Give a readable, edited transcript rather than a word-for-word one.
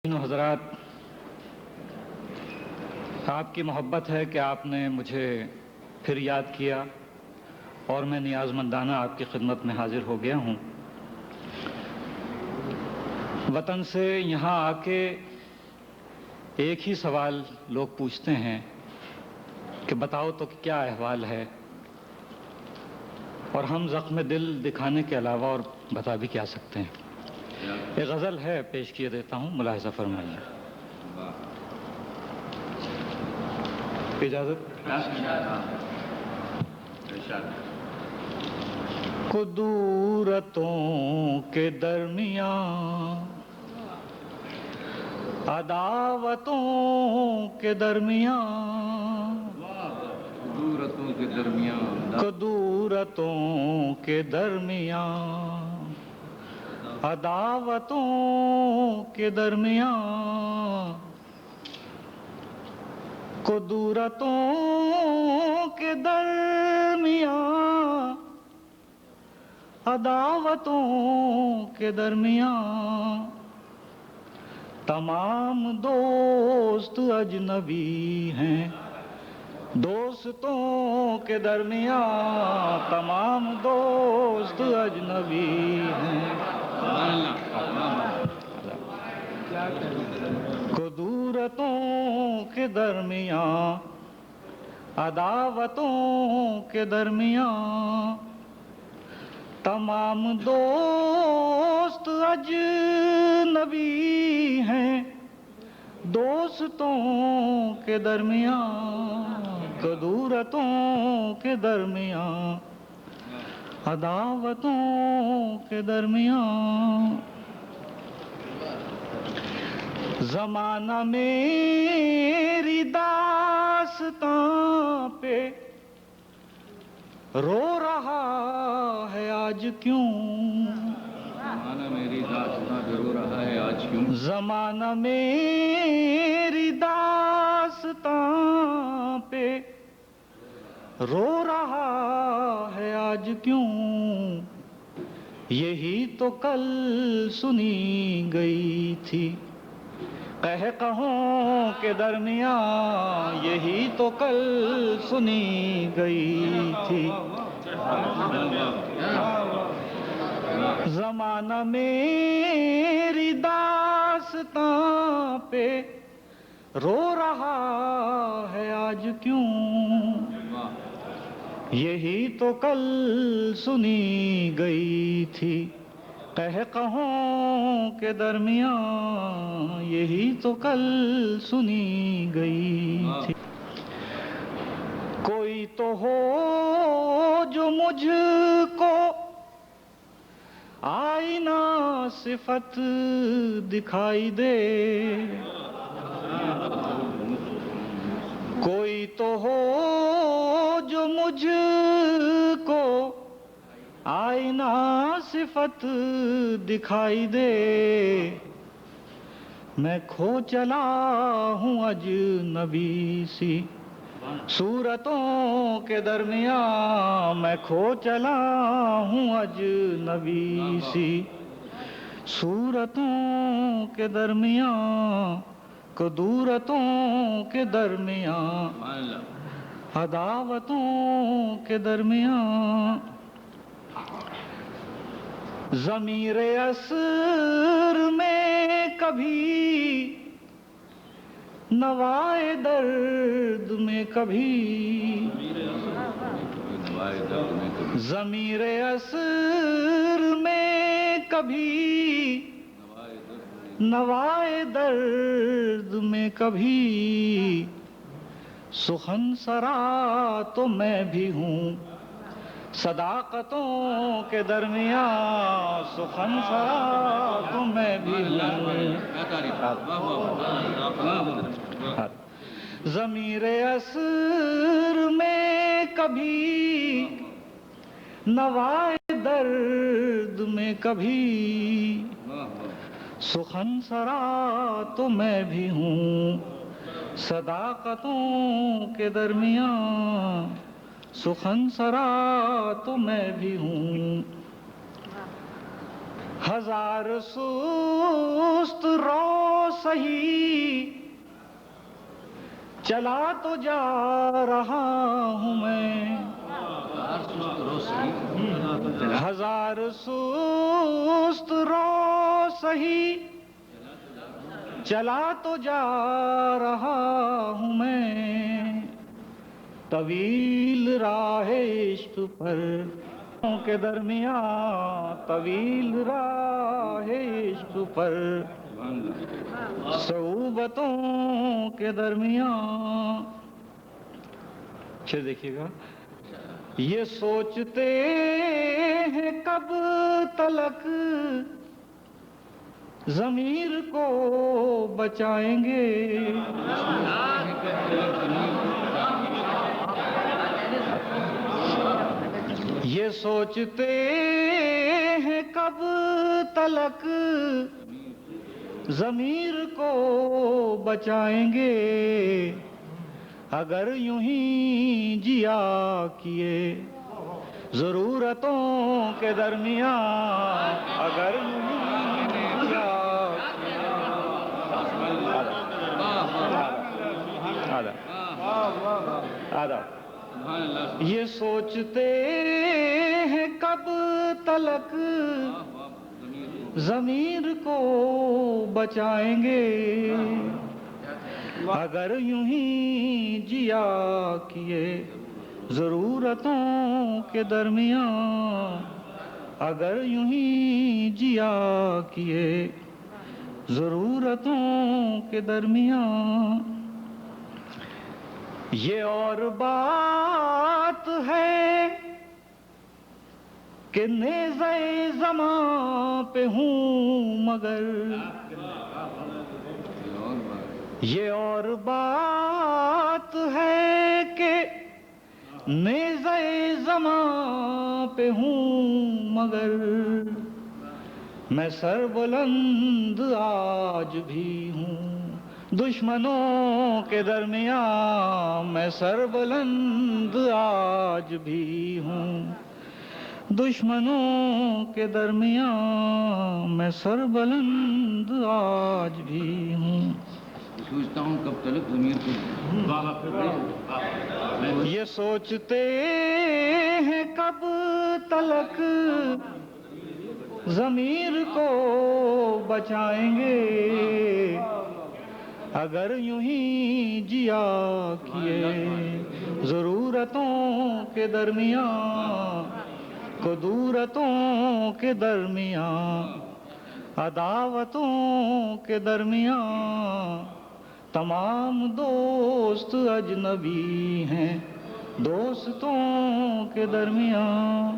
حضرات، آپ کی محبت ہے کہ آپ نے مجھے پھر یاد کیا اور میں نیاز مندانہ آپ کی خدمت میں حاضر ہو گیا ہوں۔ وطن سے یہاں آ کے ایک ہی سوال لوگ پوچھتے ہیں کہ بتاؤ تو کیا احوال ہے، اور ہم زخم دل دکھانے کے علاوہ اور بتا بھی کیا سکتے ہیں۔ ایک غزل ہے، پیش کیے دیتا ہوں، ملاحظہ فرمائیے۔ اجازت؟ قدورتوں کے درمیان، عداوتوں کے درمیان، قدورتوں کے درمیان، قدورتوں کے درمیان، عداوتوں کے درمیان، قدورتوں کے درمیان، عداوتوں کے درمیان، تمام دوست اجنبی ہیں، دوستوں کے درمیان تمام دوست اجنبی ہیں، قدورتوں کے درمیان، عداوتوں کے درمیان، تمام دوست اجنبی ہیں، دوستوں کے درمیان، قدورتوں کے درمیان، عداوتوں کے درمیان۔ زمانہ میری داستاں پہ رو رہا ہے آج کیوں، زمانہ میری داستاں پہ رو رہا ہے آج کیوں، زمانہ میری داستاں پہ رو رہا ہے آج کیوں، یہی تو کل سنی گئی تھی قہقہوں کے درمیان، یہی تو کل سنی گئی تھی۔ زمانہ میری داستاں پہ رو رہا ہے آج کیوں، یہی تو کل سنی گئی تھی قہقہوں کے درمیان، یہی تو کل سنی گئی تھی۔ کوئی تو ہو جو مجھ کو آئینہ صفت دکھائی دے، کوئی تو ہو جو مجھ کو آئینہ صفت دکھائی دے، میں کھو چلا ہوں اجنبی سی صورتوں کے درمیان، میں کھو چلا ہوں اجنبی سی صورتوں کے درمیان، قدورتوں کے درمیان، عداوتوں کے درمیان۔ ضمیر عصر میں کبھی، نوائے درد میں کبھی، ضمیر عصر میں کبھی، نوائے درد میں کبھی، سخن سرا تو میں بھی ہوں صداقتوں کے درمیان، سخن سرا تو میں بھی ہوں۔ ضمیر عصر میں کبھی، نوائے درد میں کبھی، سخن سرا تو میں بھی ہوں صداقتوں کے درمیان، سخن سرا تو میں بھی ہوں۔ ہزار سست رو سہی چلا تو جا رہا ہوں میں، ہزار سست رو سہی چلا تو جا رہا ہوں میں، طویل راہ عشق پر کے درمیان، طویل راہ عشق پر صعوبتوں کے درمیان۔ اچھا دیکھیے گا، یہ سوچتے ہیں کب تلک ضمیر کو بچائیں گے، یہ سوچتے ہیں کب تلک ضمیر کو بچائیں گے، اگر یوں ہی جیا کیے ضرورتوں کے درمیان، اگر یوں ہی جیا آدھا یہ سوچتے ہیں کب تلک ضمیر کو بچائیں گے، اگر یوں ہی جیا کیے ضرورتوں کے درمیان، اگر یوں ہی جیا کیے ضرورتوں کے درمیان۔ یہ اور بات ہے کہ نیزۂ زماں پہ ہوں مگر، یہ اور بات ہے کہ نیزۂ زماں پہ ہوں مگر، میں سر بلند آج بھی ہوں دشمنوں کے درمیان، میں سر بلند آج بھی ہوں دشمنوں کے درمیان، میں سر بلند آج بھی ہوں۔ سوچتا ہوں کب تلک ضمیر کو، یہ سوچتے ہیں کب تلک ضمیر کو بچائیں گے، اگر یوں ہی جیا کیے ضرورتوں کے درمیان، قدورتوں کے درمیان، عداوتوں کے درمیان، تمام دوست اجنبی ہیں دوستوں کے درمیان۔